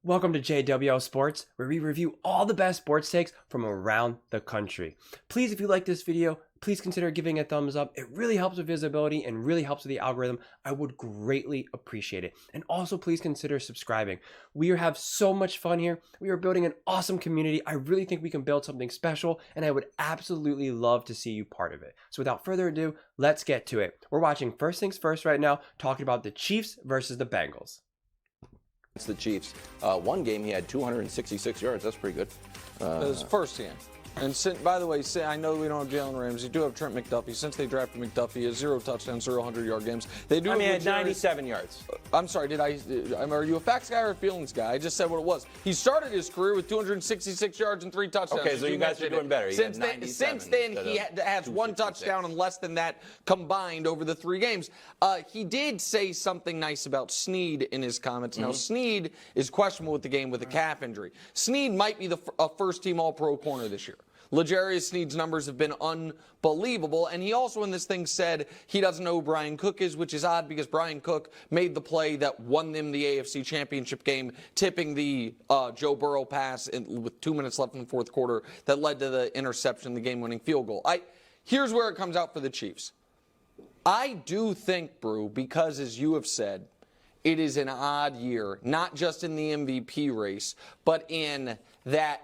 Welcome to JWL Sports, where we review all the best sports takes from around the country. Please, if you like this video, please consider giving a thumbs up. It really helps with visibility and really helps with the algorithm. I would greatly appreciate it. And also, please consider subscribing. We have so much fun here. We are building an awesome community. I really think we can build something special, and I would absolutely love to see you part of it. So without further ado, let's get to it. We're watching First Things First right now, talking about the Chiefs versus the Bengals. It's the Chiefs. One game he had 266 yards. That's pretty good. His first game. And by the way, I know we don't have Jalen Ramsey. Do have Trent McDuffie. Since they drafted McDuffie, he has 0 touchdowns, 0 100-yard games. They do. I mean, he had 97 yards. I'm sorry. Are you a facts guy or a feelings guy? I just said what it was. He started his career with 266 yards and 3 touchdowns. Okay, so you guys are doing better. Since then, he has 1 touchdown and less than that combined over the 3 games. He did say something nice about Snead in his comments. Now, Snead is questionable with the game with a calf injury. Snead might be a first-team All-Pro corner this year. L'Jarius Snead's numbers have been unbelievable, and he also in this thing said he doesn't know who Brian Cook is, which is odd because Brian Cook made the play that won them the AFC Championship game, tipping the Joe Burrow pass with 2 minutes left in the fourth quarter that led to the interception, the game-winning field goal. Here's where it comes out for the Chiefs. I do think, Brew, because as you have said, it is an odd year, not just in the MVP race, but in that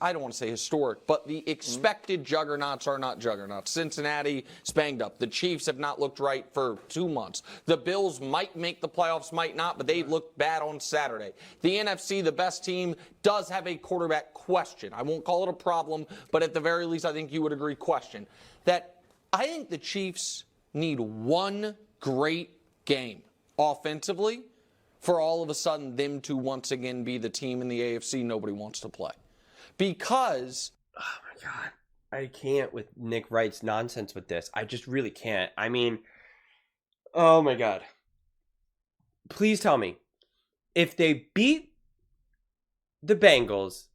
I don't want to say historic, but the expected juggernauts are not juggernauts. Cincinnati is banged up. The Chiefs have not looked right for 2 months. The Bills might make the playoffs, might not, but they looked bad on Saturday. The NFC, the best team, does have a quarterback question. I won't call it a problem, but at the very least, I think you would agree question. That I think the Chiefs need one great game offensively for all of a sudden them to once again be the team in the AFC nobody wants to play. Because... Oh my God. I can't with Nick Wright's nonsense with this. I just really can't. I mean, oh my God. Please tell me, if they beat the Bengals,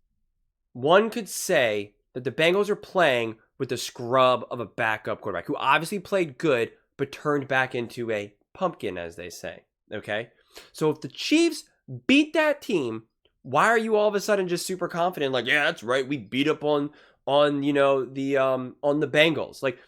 one could say that the Bengals are playing with the scrub of a backup quarterback who obviously played good but turned back into a pumpkin, as they say. Okay? So if the Chiefs beat that team, why are you all of a sudden just super confident? Like, yeah, that's right. We beat up on the Bengals. Like,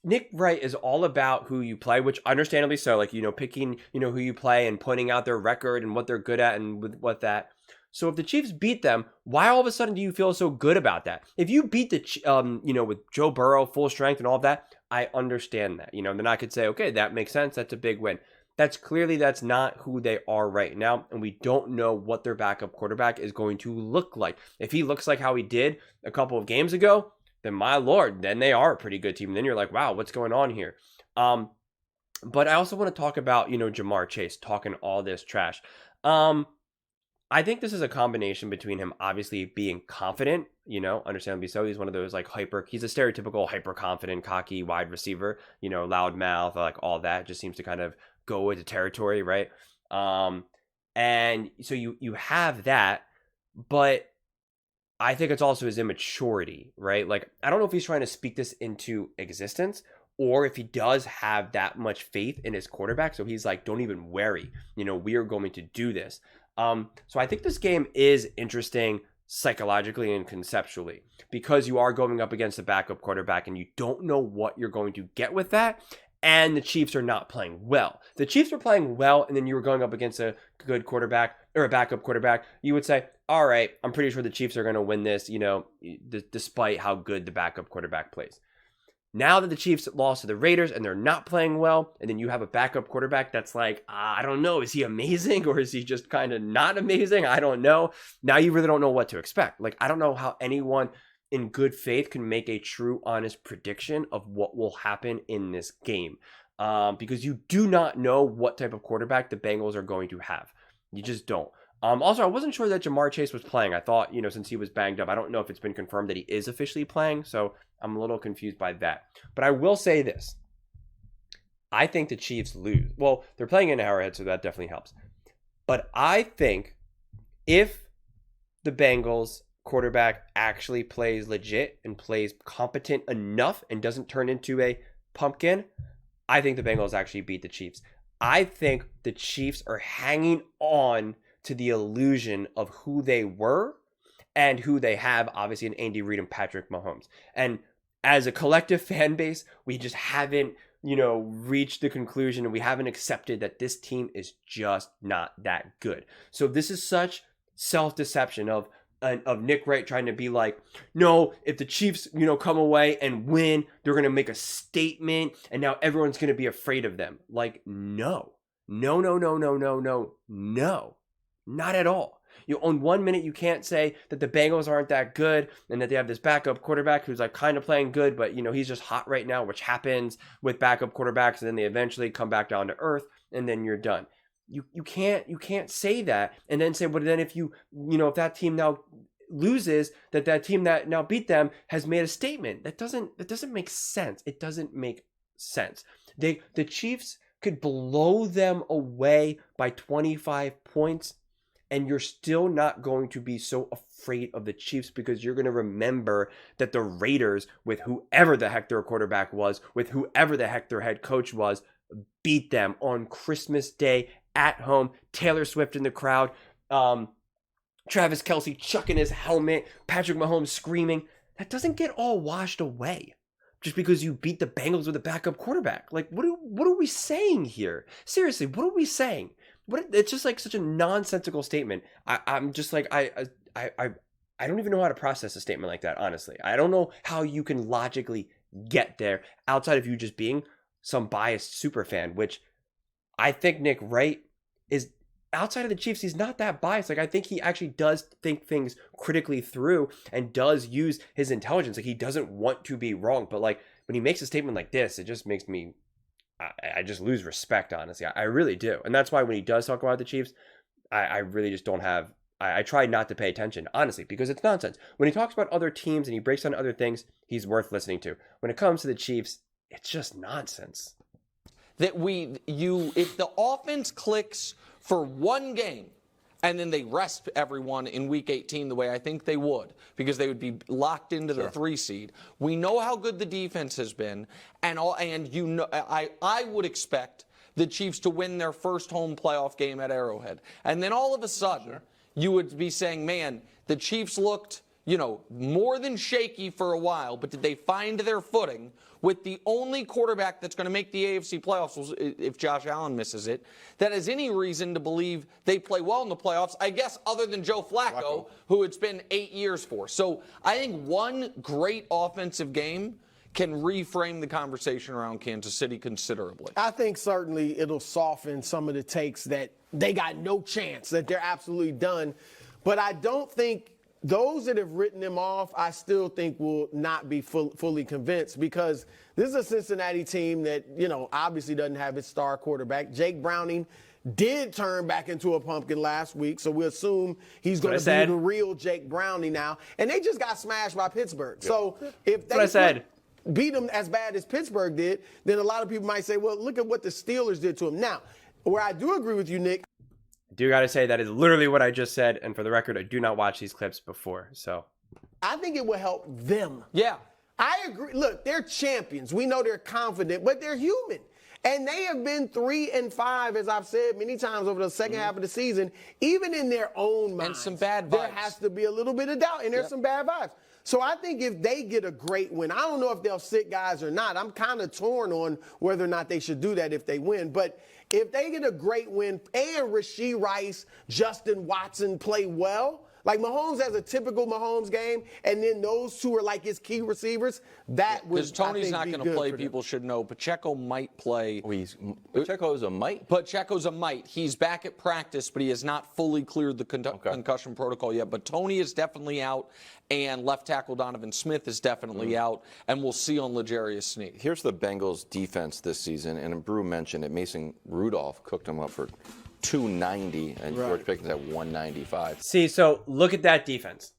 Nick Wright is all about who you play, which understandably so. Like, picking, who you play and pointing out their record and what they're good at and with what that. So if the Chiefs beat them, why all of a sudden do you feel so good about that? If you beat with Joe Burrow, full strength and all of that, I understand that. Then I could say, okay, that makes sense. That's a big win. That's not who they are right now, and we don't know what their backup quarterback is going to look like. If he looks like how he did a couple of games ago, then my Lord, then they are a pretty good team. Then you're like, wow, what's going on here? But I also want to talk about, Jamar Chase talking all this trash. I think this is a combination between him obviously being confident, understandably so. He's one of those he's a stereotypical hyper confident, cocky wide receiver, loud mouth, all that just seems to kind of go into territory, right? And so you have that, but I think it's also his immaturity, right? I don't know if he's trying to speak this into existence or if he does have that much faith in his quarterback. So he's like, don't even worry, we are going to do this. So I think this game is interesting psychologically and conceptually because you are going up against a backup quarterback and you don't know what you're going to get with that. And the Chiefs are not playing well. The Chiefs were playing well, and then you were going up against a good quarterback or a backup quarterback. You would say, all right, I'm pretty sure the Chiefs are going to win this, despite how good the backup quarterback plays. Now that the Chiefs lost to the Raiders and they're not playing well, and then you have a backup quarterback that's like, I don't know, is he amazing or is he just kind of not amazing? I don't know. Now you really don't know what to expect. I don't know how anyone in good faith can make a true, honest prediction of what will happen in this game because you do not know what type of quarterback the Bengals are going to have. You just don't. Also, I wasn't sure that Jamar Chase was playing. I thought, since he was banged up, I don't know if it's been confirmed that he is officially playing, so I'm a little confused by that. But I will say this. I think the Chiefs lose. Well, they're playing in Arrowhead, so that definitely helps. But I think if the Bengals quarterback actually plays legit and plays competent enough and doesn't turn into a pumpkin, I think the Bengals actually beat the Chiefs. I think the Chiefs are hanging on to the illusion of who they were and who they have, obviously, in Andy Reid and Patrick Mahomes. And as a collective fan base, we just haven't, reached the conclusion, and we haven't accepted that this team is just not that good. So this is such self-deception of Nick Wright trying to be like, no, if the Chiefs, come away and win, they're going to make a statement, and now everyone's going to be afraid of them. Like, no, not at all. On 1 minute, you can't say that the Bengals aren't that good and that they have this backup quarterback who's like kind of playing good, but he's just hot right now, which happens with backup quarterbacks, and then they eventually come back down to earth, and then you're done. You can't say that and then say, but then if if that team now loses, that team that now beat them has made a statement. That doesn't make sense. It doesn't make sense. The Chiefs could blow them away by 25 points. And you're still not going to be so afraid of the Chiefs because you're going to remember that the Raiders, with whoever the heck their quarterback was, with whoever the heck their head coach was, beat them on Christmas Day at home. Taylor Swift in the crowd. Travis Kelce chucking his helmet. Patrick Mahomes screaming. That doesn't get all washed away just because you beat the Bengals with a backup quarterback. Like, what are we saying here? Seriously, what are we saying? It's just like such a nonsensical statement. I'm just like, I don't even know how to process a statement like that, honestly. I don't know how you can logically get there outside of you just being some biased super fan, which I think Nick Wright is, outside of the Chiefs, he's not that biased. Like, I think he actually does think things critically through and does use his intelligence. Like, he doesn't want to be wrong, but like when he makes a statement like this, it just makes me, I just lose respect, honestly. I really do. And that's why when he does talk about the Chiefs, I really just don't have, I try not to pay attention, honestly, because it's nonsense. When he talks about other teams and he breaks down other things, he's worth listening to. When it comes to the Chiefs, it's just nonsense. If the offense clicks for one game, and then they rest everyone in Week 18 the way I think they would, because they would be locked into the 3 seed. We know how good the defense has been, and I would expect the Chiefs to win their first home playoff game at Arrowhead. And then all of a sudden, you would be saying, man, the Chiefs looked, more than shaky for a while, but did they find their footing with the only quarterback that's going to make the AFC playoffs, if Josh Allen misses it, that has any reason to believe they play well in the playoffs, I guess, other than Joe Flacco, who it's been 8 years for. So I think one great offensive game can reframe the conversation around Kansas City considerably. I think certainly it'll soften some of the takes that they got no chance, that they're absolutely done. But I don't think those that have written them off, I still think will not be fully convinced, because this is a Cincinnati team that, obviously doesn't have its star quarterback. Jake Browning did turn back into a pumpkin last week, so we assume he's going to be the real Jake Browning now. And they just got smashed by Pittsburgh. Yeah. So if they beat them as bad as Pittsburgh did, then a lot of people might say, well, look at what the Steelers did to them. Now, where I do agree with you, Nick, I do got to say that is literally what I just said. And for the record, I do not watch these clips before. So I think it will help them. Yeah. I agree. Look, they're champions. We know they're confident, but they're human. And they have been 3-5, as I've said many times over the second half of the season, even in their own minds. And some bad vibes. There has to be a little bit of doubt, and there's some bad vibes. So I think if they get a great win, I don't know if they'll sit guys or not. I'm kind of torn on whether or not they should do that if they win. But if they get a great win and Rashee Rice, Justin Watson play well, like Mahomes has a typical Mahomes game, and then those two are like his key receivers, that would, because Tony's not going to play, people should know. Pacheco might play. Pacheco's a might? Pacheco's a might. He's back at practice, but he has not fully cleared the concussion protocol yet. But Tony is definitely out, and left tackle Donovan Smith is definitely out, and we'll see on L'Jarius Sneed. Here's the Bengals defense this season, and Brew mentioned it. Mason Rudolph cooked him up for 290, and George Pickens at 195. See, so look at that defense.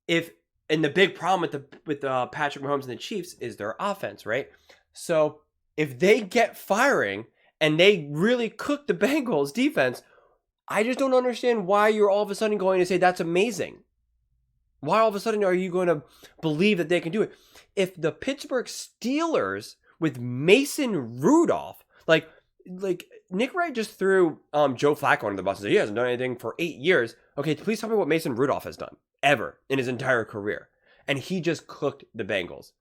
And the big problem with Patrick Mahomes and the Chiefs is their offense, right? So if they get firing and they really cook the Bengals defense, I just don't understand why you're all of a sudden going to say that's amazing. Why all of a sudden are you going to believe that they can do it? If the Pittsburgh Steelers with Mason Rudolph, like Nick Wright just threw Joe Flacco under the bus and said he hasn't done anything for 8 years, okay, please tell me what Mason Rudolph has done ever in his entire career. And he just cooked the Bengals.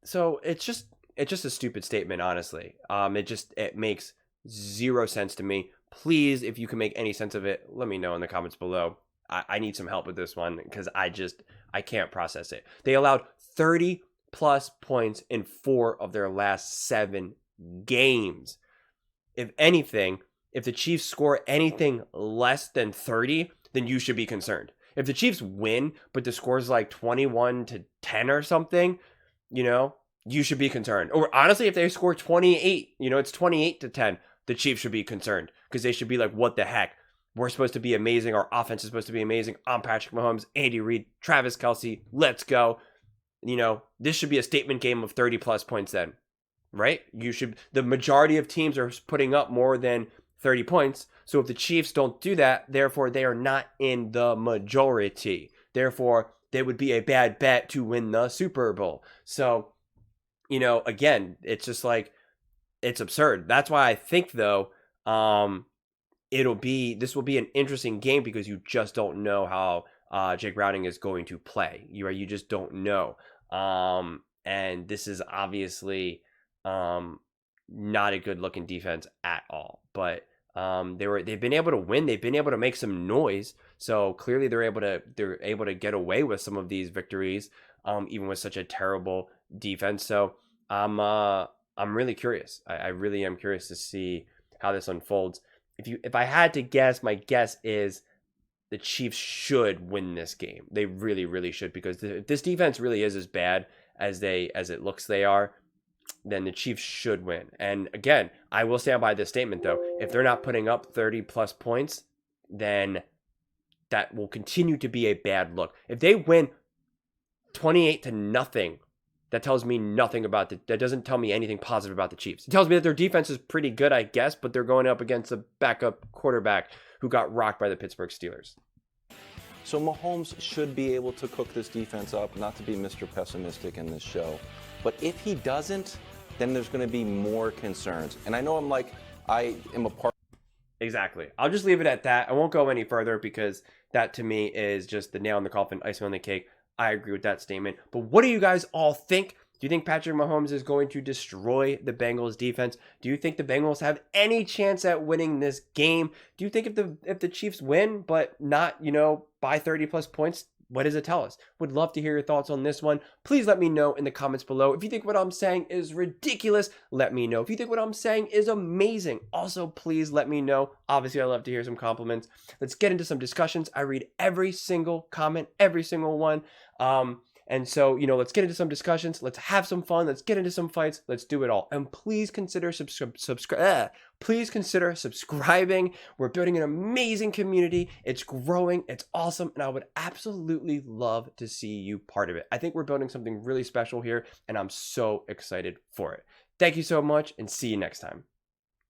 So it's just a stupid statement, honestly. It makes zero sense to me. Please, if you can make any sense of it, let me know in the comments below. I need some help with this one because I can't process it. They allowed 30 plus points in 4 of their last 7 games. If anything, if the Chiefs score anything less than 30, then you should be concerned. If the Chiefs win, but the score is like 21-10 or something, you should be concerned. Or honestly, if they score 28, it's 28-10, the Chiefs should be concerned because they should be like, what the heck? We're supposed to be amazing. Our offense is supposed to be amazing. I'm Patrick Mahomes, Andy Reid, Travis Kelce. Let's go. This should be a statement game of 30 plus points then, right? The majority of teams are putting up more than 30 points. So if the Chiefs don't do that, therefore they are not in the majority. Therefore, they would be a bad bet to win the Super Bowl. So, again, it's just like, it's absurd. That's why I think though, this will be an interesting game because you just don't know how Jake Browning is going to play. You just don't know. And this is obviously not a good looking defense at all. But they've been able to win. They've been able to make some noise. So clearly they're able to get away with some of these victories, even with such a terrible defense. So I'm really curious. I really am curious to see how this unfolds. If I had to guess, my guess is the Chiefs should win this game. They really, really should, because if this defense really is as bad as it looks they are, then the Chiefs should win. And again, I will stand by this statement though. If they're not putting up 30 plus points, then that will continue to be a bad look. If they win 28-0, that tells me nothing about that doesn't tell me anything positive about the Chiefs. It tells me that their defense is pretty good, I guess, but they're going up against a backup quarterback who got rocked by the Pittsburgh Steelers. So Mahomes should be able to cook this defense up, not to be Mr. Pessimistic in this show. But if he doesn't, then there's going to be more concerns. And I know I am a part. Exactly. I'll just leave it at that. I won't go any further because that to me is just the nail in the coffin, icing on the cake. I agree with that statement. But what do you guys all think? Do you think Patrick Mahomes is going to destroy the Bengals defense? Do you think the Bengals have any chance at winning this game? Do you think if the Chiefs win, but not, by 30 plus points, what does it tell us? Would love to hear your thoughts on this one. Please let me know in the comments below. If you think what I'm saying is ridiculous, let me know. If you think what I'm saying is amazing, also please let me know. Obviously, I love to hear some compliments. Let's get into some discussions. I read every single comment, every single one. And so, let's get into some discussions. Let's have some fun. Let's get into some fights. Let's do it all. And please consider Please consider subscribing. We're building an amazing community. It's growing. It's awesome. And I would absolutely love to see you part of it. I think we're building something really special here, and I'm so excited for it. Thank you so much, and see you next time.